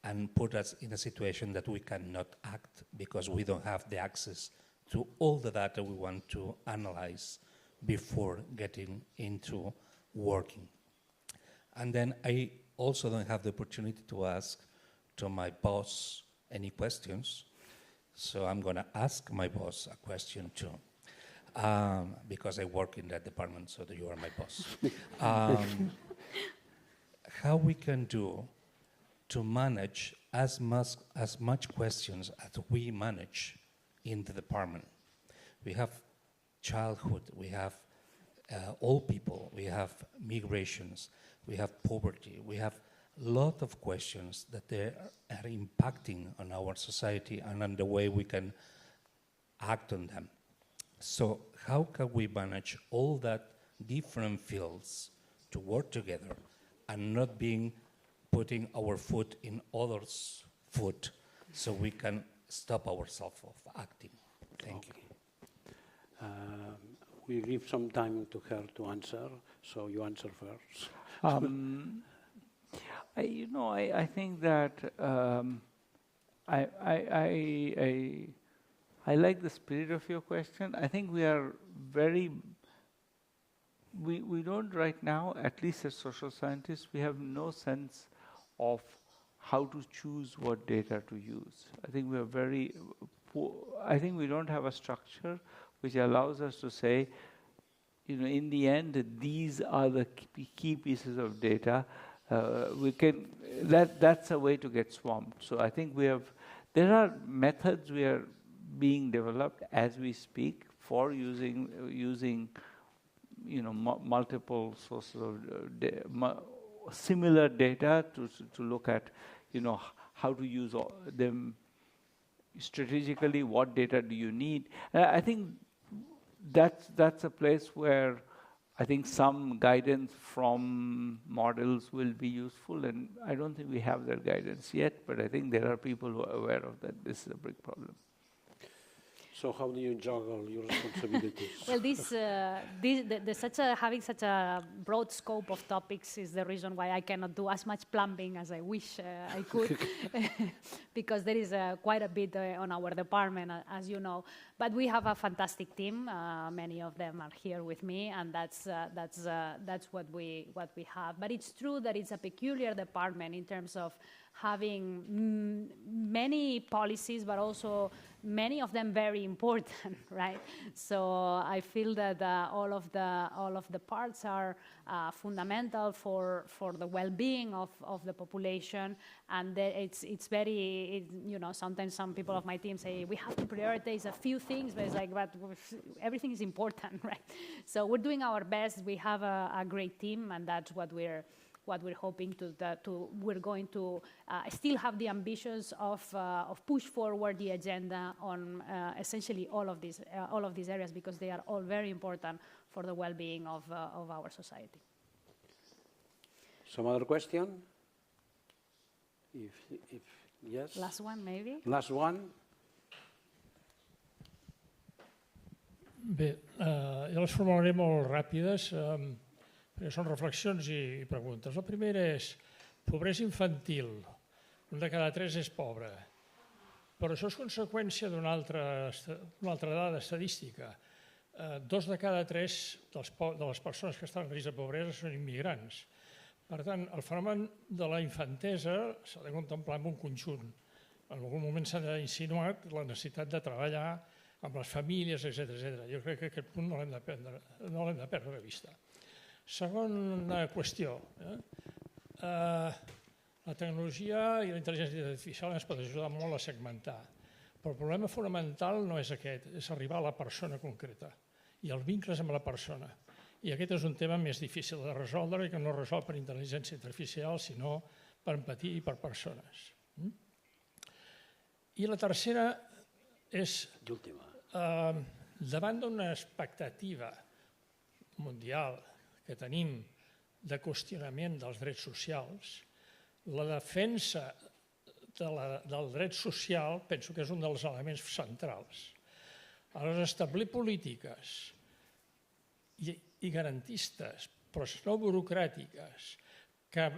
and put us in a situation that we cannot act because we don't have the access to all the data we want to analyze before getting into working. And then I also don't have the opportunity to ask to my boss any questions, so I'm going to ask my boss a question too, because I work in that department, so that you are my boss. How we can do to manage as much questions as we manage in the department. We have childhood, we have old people, we have migrations, we have poverty, we have a lot of questions that they are impacting on our society and on the way we can act on them. So how can we manage all that different fields to work together and not putting our foot in others' foot so we can stop ourselves from acting? Thank you. We give some time to her to answer, so you answer first. I think that I like the spirit of your question. I think we are we don't right now, at least as social scientists, we have no sense of how to choose what data to use. I think we are very poor. I think we don't have a structure which allows us to say, in the end, these are the key pieces of data. That's a way to get swamped. So I think there are methods we are being developed as we speak for using multiple sources of similar data to look at how to use them strategically. What data do you need? I think that's a place where I think some guidance from models will be useful, and I don't think we have that guidance yet, but I think there are people who are aware of that. This is a big problem. So how do you juggle your responsibilities? Well, having such a broad scope of topics is the reason why I cannot do as much plumbing as I wish I could, because there is quite a bit on our department, as you know. But we have a fantastic team. Many of them are here with me, and that's what we have. But it's true that it's a peculiar department in terms of having many policies, but also many of them very important, right? So I feel that all of the parts are fundamental for the well-being of the population, and it's very, sometimes some people of my team say we have to prioritize a few things, but it's like, but everything is important, right? So we're doing our best. We have a great team, and that's what we're hoping we're going to still have the ambitions of push forward the agenda on essentially all of these areas, because they are all very important for the well-being of our society. Some other question? If yes. Last one, maybe. Last one. Bé, jo les formularé molt ràpides, perquè són reflexions i preguntes. La primera és, pobresa infantil, 1 de cada 3 és pobre, però això és conseqüència d'una altra dada estadística. 2 de cada 3 de les persones que estan en risc de pobresa són immigrants. Per tant, el fenomen de la infantesa s'ha de contemplar en un conjunt. En algun moment s'ha insinuat la necessitat de treballar amb les famílies, etc. Jo crec que aquest punt no l'hem de perdre de vista. Segona qüestió. La tecnologia i la intel·ligència artificial ens pot ajudar molt a segmentar, però el problema fonamental no és aquest, és arribar a la persona concreta i els vincles amb la persona. I aquest és un tema més difícil de resoldre i que no es resol per intel·ligència artificial, sinó per empatia i per persones. I la tercera és, davant d'una expectativa mundial que tenim de qüestionament dels drets socials, la defensa del dret social penso que és un dels elements centrals. Aleshores, establir polítiques i garantistes, però no burocràtiques, que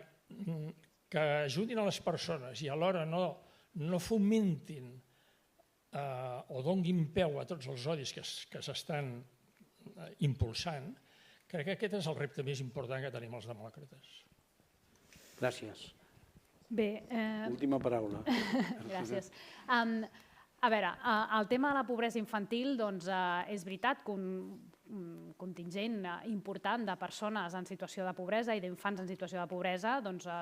ajudin a les persones i alhora no fomentin o donguin peu a tots els odis que s'estan impulsant, crec que aquest és el repte més important que tenim els demòcrates. Gràcies. Bé, última paraula. Gràcies. A veure, el tema de la pobresa infantil, doncs, és veritat que un contingent important de persones en situació de pobresa i d'infants en situació de pobresa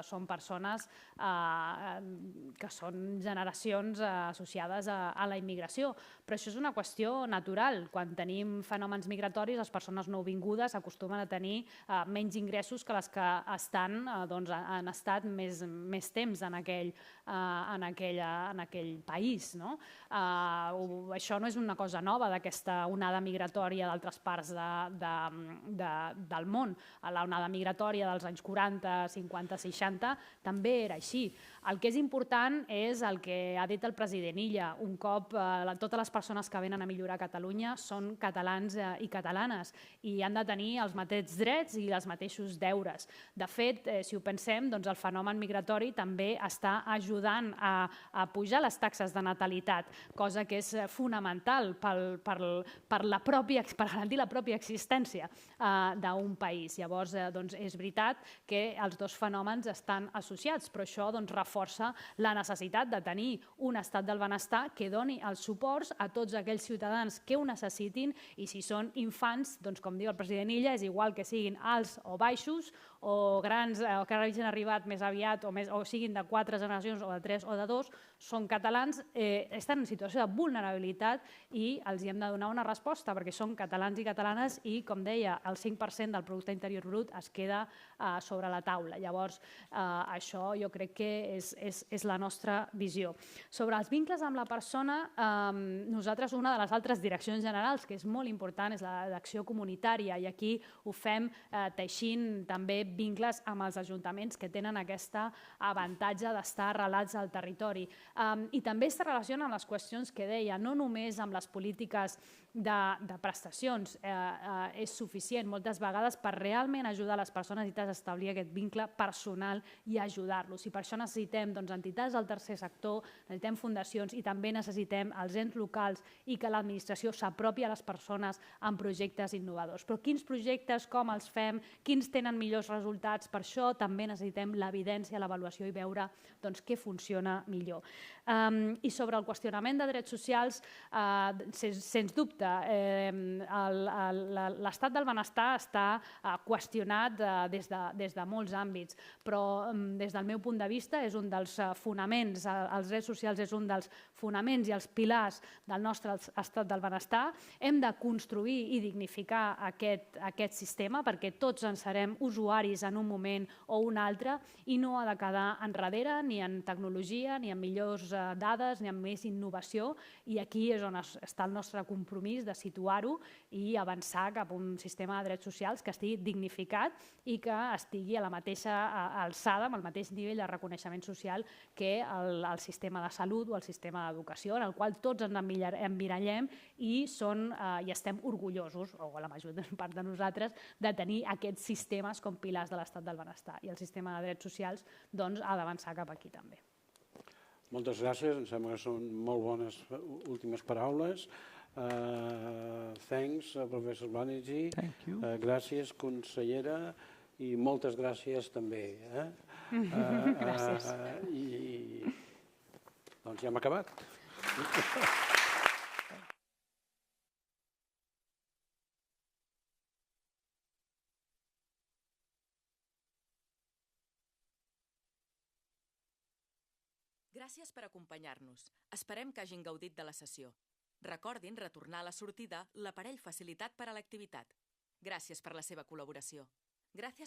són persones que són generacions associades a la immigració. Però això és una qüestió natural. Quan tenim fenòmens migratoris, les persones nouvingudes acostumen a tenir menys ingressos que les que han estat més temps en aquell país. Això no és una cosa nova d'aquesta onada migratòria d'altres parts del món. L'onada migratòria dels anys 40, 50, 60 també era així. El que és important és el que ha dit el president Illa. Un cop totes les persones que venen a millorar Catalunya són catalans i catalanes i han de tenir els mateixos drets i els mateixos deures. De fet, si ho pensem, el fenomen migratori també està ajudant a pujar les taxes de natalitat, cosa que és fonamental per garantir la pròpia existència d'un país. Llavors, és veritat que els dos fenòmens estan associats, però això reforça la necessitat de tenir un estat del benestar que doni els suports a tots aquells ciutadans que ho necessitin i si són infants, com diu el president Illa, és igual que siguin alts o baixos o grans o que hagin arribat més aviat o siguin de 4 generacions o de 3 o de 2, són catalans, estan en situació de vulnerabilitat i els hi hem de donar una resposta perquè són catalans i catalanes i, com deia, el 5% del producte interior brut es queda sobre la taula. Llavors, això jo crec que és la nostra visió. Sobre els vincles amb la persona, nosaltres una de les altres direccions generals que és molt important és la d'acció comunitària i aquí ho fem teixint també vincles amb els ajuntaments que tenen aquest avantatge d'estar arrelats al territori. I també es relaciona amb les qüestions que deia, no només amb les polítiques de prestacions és suficient moltes vegades per realment ajudar les persones i establir aquest vincle personal i ajudar-los. I per això necessitem entitats del tercer sector, necessitem fundacions i també necessitem els ens locals i que l'administració s'apropi a les persones amb projectes innovadors. Però quins projectes, com els fem, quins tenen millors resultats, per això també necessitem l'evidència, l'avaluació i veure què funciona millor. I sobre el qüestionament de drets socials, sens dubte, l'estat del benestar està qüestionat des de molts àmbits, però des del meu punt de vista és un dels fonaments, els drets socials és un dels fonaments i els pilars del nostre estat del benestar. Hem de construir i dignificar aquest sistema perquè tots en serem usuaris en un moment o un altre i no ha de quedar enrere ni en tecnologia, ni en millors dades, ni en més innovació i aquí és on està el nostre compromís de situar-ho i avançar cap a un sistema de drets socials que estigui dignificat i que estigui a la mateixa alçada, amb el mateix nivell de reconeixement social que el sistema de salut o el sistema d'educació, en el qual tots ens emmirallem i estem orgullosos, o la major part de nosaltres, de tenir aquests sistemes com pilars de l'estat del benestar. I el sistema de drets socials ha d'avançar cap aquí també. Moltes gràcies, em sembla que són molt bones últimes paraules. Thanks, Professor Banerjee. Gràcies, consellera, i moltes gràcies també. Gràcies. I doncs ja hem acabat. Gràcies per acompanyar-nos. Esperem que hagin gaudit de la sessió. Recordin retornar a la sortida l'aparell facilitat per a l'activitat. Gràcies per la seva col·laboració. Gràcies